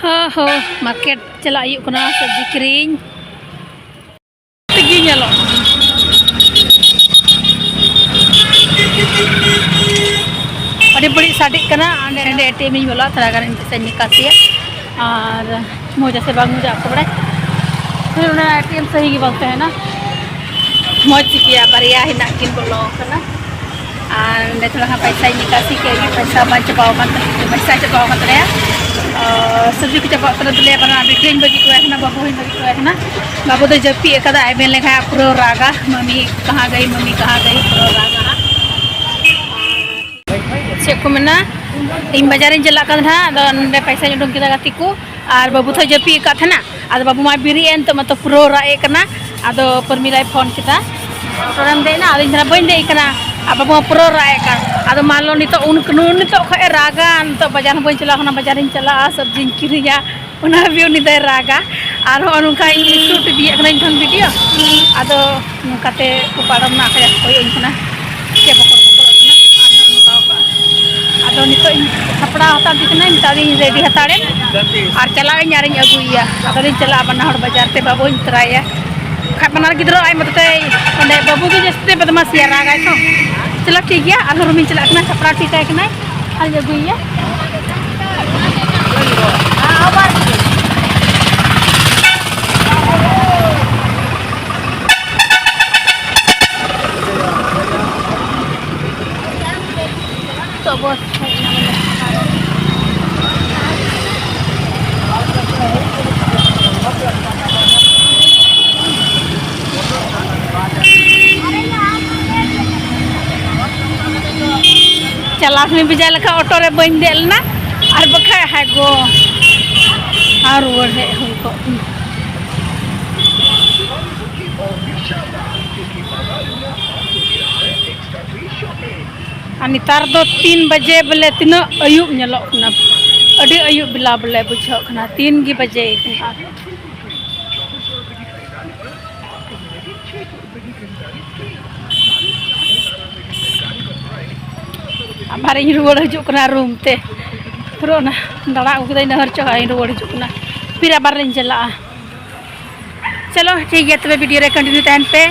हो मार्केट चला आयुक ना सब्जी Kirin तगी nyalo adi beri sadik kana ande ATM ini bola teragan saya nikasi और मुझे से बाग मुझे आपको बड़ा फिर उन्हें ATM सही की बोलते हैं ना मौज किया बढ़िया ही ना किन बोलो करना और ने थोड़ा पैसा निकासी के पैसा बच पाओ पैसा चपाओ मत रहा सब्जी को चपाओ तरह ले बना बिक्री बजी को है ना बाबू ही बजी को है ना बाबू तो जब भी एक आधा आई लेखा पूरा रागा मम्मी कहाँ गई पूरा रागा चेक को मना इन बाजार चला पैसा उडूम किया गाती को और बाबू तो जपी का था ना अब बाबू मा बिरी एन तो मतलब पूरा राय करना अब परमिलाई फोन किया तोरम देना अब इन बन दे करना अब बाबू पूरा राय का अब मान लो नितो नितो खै रागा नितो बाजार बन चला बाजार चला सब्जी किरिया उना भी उनी दे रागा और उनका शूट दिए करना इन वीडियो अब नुकाते को पारम ना खया कोई इनकना के बकर अब नितो हपड़ा होता दिखना मितादी रेडी हताड़े और चला यारिंग अगुइया अब चला बना बाजार ते बाबू तराया खा बना गिद्रो आई मतते अंदे बाबू की जस्ते बदमाश या रागा तो चला ठीक है और रूम चला करना कपड़ा ठीक है करना आज अगुइया तो बस चला में बिजा लखा ऑटो रे बन देलना और बखा है गो और वो है हमको नितार दो 3 बजे बोले तीन अयुब ना अड़ी अयुब बिला बोले बुझो खना 3 की बजे हमारे रुआड़ हजना रूम ते पूरा दाड़ा उगद नहर चौहाई रुआड़ हजना फिर आबार चला चलो ठीक है तब वीडियो रे कंटिन्यू तहन पे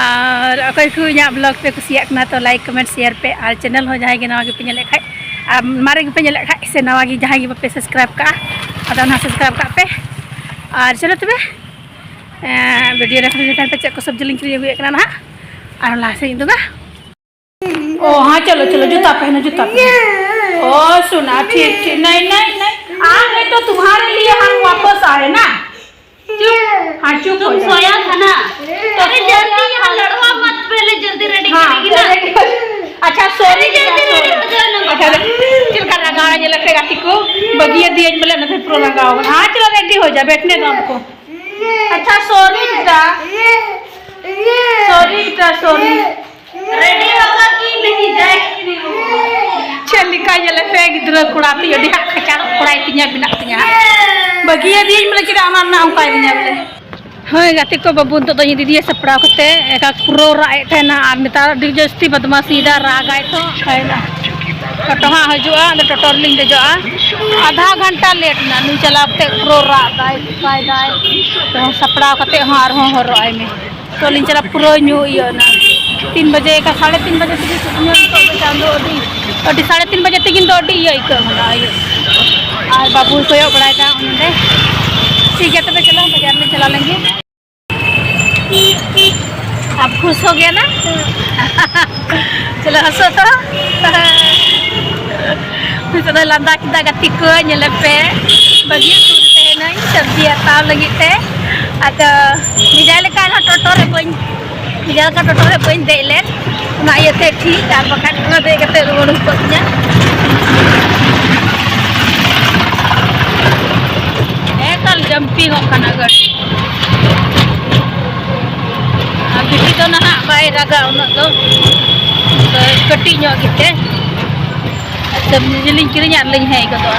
और अकोई को इन ब्लॉग पे कुसियाना तो लाइक कमेंट शेयर पे और चैनल हो जहाँ नवा पे नेले खाए मारे पे नेले खाए से नवा जहाँ पे सब्सक्राइब का सब्सक्राइब का पे और चलो तब वीडियो रे कंटिन्यू तहन पे चेक को सब्जी लिंक अगुना ना और लासे दूंगा ओ हाँ चलो चलो जूता पहनो ओ सुना ठीक ठीक नहीं नहीं नहीं आ गए तो तुम्हारे लिए हम वापस आए ना चुप हाँ चुप तुम सोया था ना अरे जल्दी यहाँ लड़वा मत पहले जल्दी रेडी करेगी ना अच्छा सॉरी जल्दी रेडी हो जाओ ना अच्छा चल कर लगाना ये लगेगा टिको बगिया दिए बोले ना फिर पूरा लगाओ हाँ चलो रेडी हो जा बैठने दो हमको अच्छा सॉरी बेटा सॉरी रेडी होगा कि नहीं जाएगी चल लिखा ये लगे गिद्रा कुड़ाती है दिखा खचार कुड़ाई तिन्या बिना तिन्या बगिया दिए बोले कि आना ना उनका दिन्या बोले हाँ गाती को बाबू तो ये दीदी सपड़ा करते एक पूरा राय थे ना और नितार जस्ती बदमाशी दा राग आए तो है ना टोटो हाँ हजूआ टोटो लिंग देजोआ आधा घंटा लेट ना नी चलाते पूरा राग दाय तो सपड़ा करते हाँ और राय में तो लिंग चला पूरा न्यू ये ना 3 बजे का 3:30 बजे तक चांदो अभी 3:30 बजे तक तो अभी ये और बाबू को बड़ा था उन्होंने ठीक है तब चलो बाजार में चला लेंगे आप खुश हो गया ना चलो हंसो तो लंदा kita gati ko nyelepe bagi surte na सब्जी ataw lagi te ada bijal ka na totor bany bijal ka totor bany deilen na ye te ठीक আর bakat na de kate ruwon poknya ekal jumping kok kana gar abis itu nah bay raga unak to keti nyok gitu सब जिलिंग किरिंग यार लिंग है कतो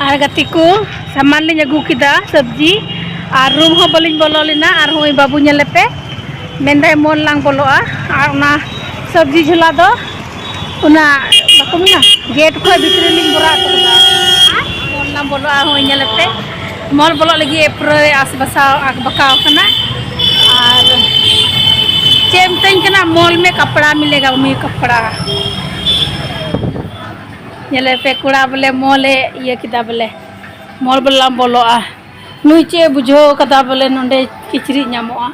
और गति को सामान लिंग अगू किदा सब्जी और रूम हो बलिंग बोलो लेना और होई बाबू नेले पे मेंदा मोन लांग बोलोआ और ना सब्जी झोला दो उना को मिला गेट को भीतर लिंग बोरा तो मॉल ना बोलो हो इनलते मॉल बोलो लगी पूरा आस बसा बकाव करना और चेम तेना मॉल में कपड़ा मिलेगा मम्मी कपड़ा ये पे कुड़ा बोले मॉल ये किदा बोले मॉल बोला बोलो नुई चे बुझो कदा बोले नोंडे किचरी नामोआ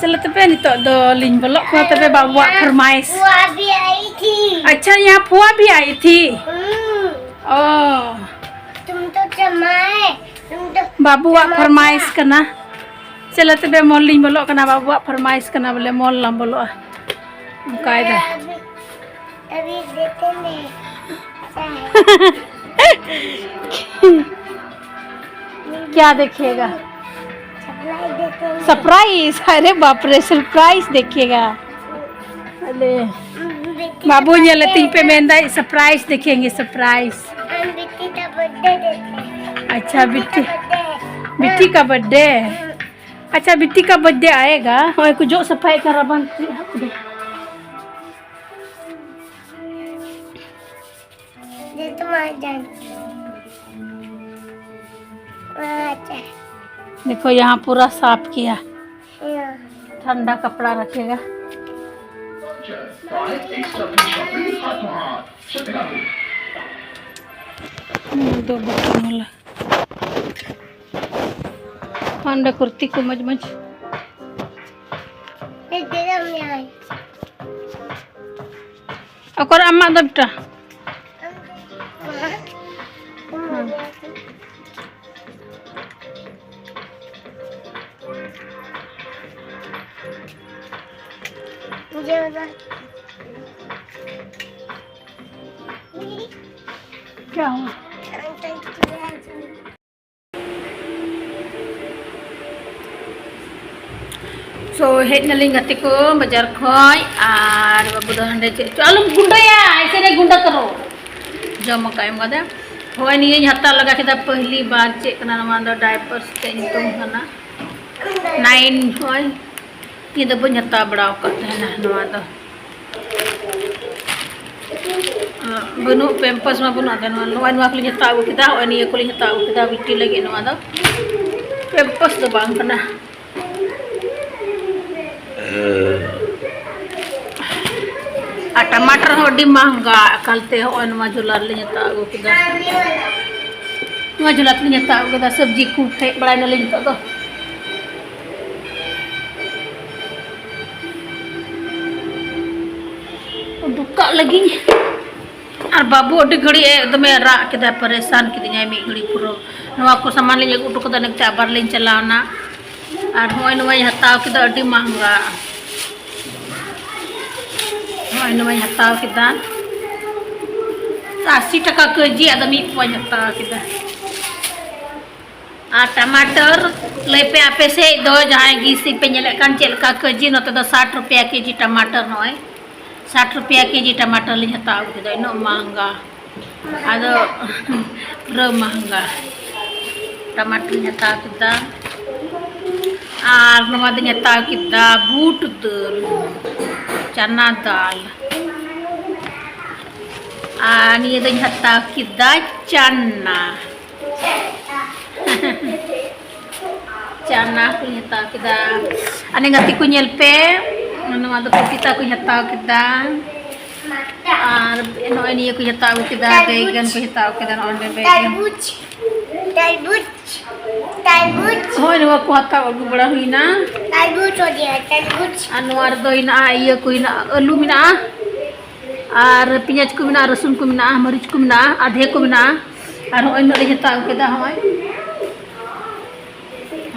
चलो तबे नितो दो लिंग बोलो को तबे बाबुआ फरमाइश बुआ भी आई थी। अच्छा यहाँ फुआ भी आई थी ओ तुम तो जमाए तुम तो बाबुआ फरमाइश करना चलो तबे मॉल लिंग बोलो करना बाबुआ फरमाइश करना बोले मॉल ला बोलो कायदा अभी देते नहीं क्या देखिएगा सप्लाई देते नहीं सरप्राइज अरे बाप रे सरप्राइज देखिएगा अरे बाबू ये लेती पे मेंदा सरप्राइज देखेंगे सरप्राइज बिट्टी का बर्थडे देते अच्छा बिट्टी का बर्थडे अच्छा बिट्टी का बर्थडे आएगा और कुछ जो सफाई कर रहा ये तुम्हारा जान अच्छा देखो यहाँ पूरा साफ किया यहाँ ठंडा कपड़ा रखेगा दो बटन वाला ठंडा कुर्ती को मज मज और अम्मा दो बेटा मुझे बता क्या हुआ so head naling gati ko bajar khoi ar babu do hande che alum gunda ya aise ne gunda karo jom kaim gada hoy ni hata laga kita pehli baar che kana nama do diapers te nitum kana 9 hoy ni do punya hata badao ka na nama do bunu pampers ma bunu ada nama loan wa kuli hata u kita hoy ni kuli hata u kita bitti lagi nama do pampers do bang kana टमाटर होडी महंगा कलते हो जुलार ले अगू किदा जुलार ले अगू किदा सब्जी खूब थे बड़ा न ले तो दुका लगी और बाबू अड्डी घड़ी एकदम रा किदा परेशान किदिया मी घड़ी पूरा नवा को सामान ले उठो कदा नकते आबार ले चलावना और होय नवा हताव किदा अड्डी महंगा होय नवा हताव किदा 80 टका केजी आदमी पोय हताव किदा आ टमाटर ले पे आपे से दो जहां गिसी पे नेले कान चेलका केजी न तो 60 रुपया केजी टमाटर नय 60 रुपया केजी टमाटर ले हताव किदा नो महंगा आदो र महंगा टमाटर हताव किदा और नवा दिन हताव किदा बूट दाल चना दाल आणि दिन हताव किदा चना चना को हताव किदा अने गति को नेल पे नवा दो पपीता को हताव किदा और नोय निये को हताव किदा बैगन को हताव किदा ओंडे बैगन तरबूज होय नवा को हताव अगु बड़ा हुईना तरबूज हो गया तरबूज अनवार दो इना ये को इना आलू मिना और पियाज को मिना रसुन को मिना मरीच को मिना आधे को मिना और होय न ले हताव किदा होय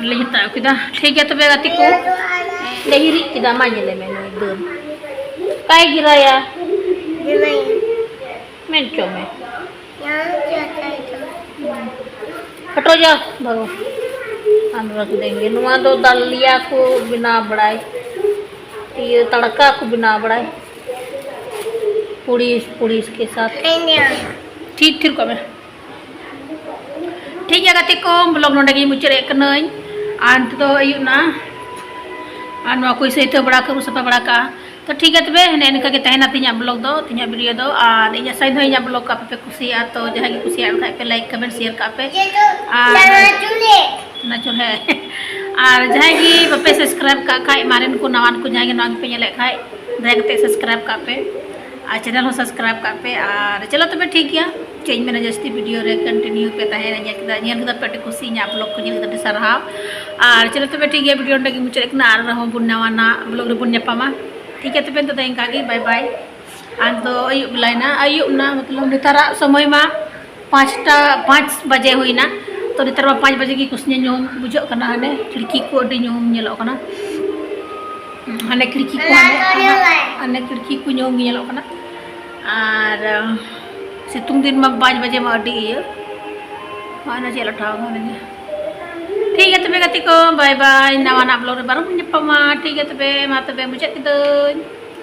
ले हताव किदा ठीक है तबे गति को देहिरी किदा माने में दम काय गिराया मैं क्यों में हटो जा भगो हम रख देंगे नुआ दो दलिया को बिना बढ़ाए ये तड़का को बिना बढ़ाए पूड़ी इसके साथ ठीक को मैं ठीक है गति को ब्लॉग नोडे मुचारे कनई अंत तो अयुना और कोई से बड़ा करूँ सफा बड़ा का तो ठीक है तबे ने इनका के तहना तिया ब्लॉग दो तिया वीडियो दो और इया साइड इया ब्लॉग का पे कुसिया तो जहां की कुसिया खाय पे लाइक कमेंट शेयर का पे ना चुल है और जहां की पे सब्सक्राइब का खाय मारन को नवान को जहां के नवान पे ले खाय डायरेक्ट सब्सक्राइब का पे और चैनल हो सब्सक्राइब का पे और चलो तबे ठीक गया चेंज में जस्ती वीडियो रे कंटिन्यू पे तहना ᱧᱮᱞ ᱠᱮᱫᱟ पे कुसी ᱧᱟ ब्लॉग को ᱧᱮᱞ ᱠᱮᱫᱟ सारहाव और चलो तबे ठीक गया वीडियो टे मुचाद कना और रहो बुन नवाना ब्लॉग रे बुन ᱧᱟᱯᱟᱢᱟ ठीक है तबे तो इनका बाय बाय आज तो अयुब बेलायना अयुब ना मतलब नितारा समय में 5 बजे हुईना तो नितार 5 बजे की कुछ ᱧᱩᱢ बुझो कना हाने खिड़की को अडी ᱧᱩᱢ ᱧᱮᱞᱚᱜ कना हाने खिड़की को हाने खिड़की को ᱧᱩᱢ ᱧᱮᱞᱚᱜ कना और सितुंग दिन में 5 बजे में अडी इया माना चलो ठाव हाने ठीक है तबे गति को बाय बाय नवा ना ब्लॉग रे बारो ᱧᱟᱯᱟᱢᱟ ठीक है तबे मा तबे मुझे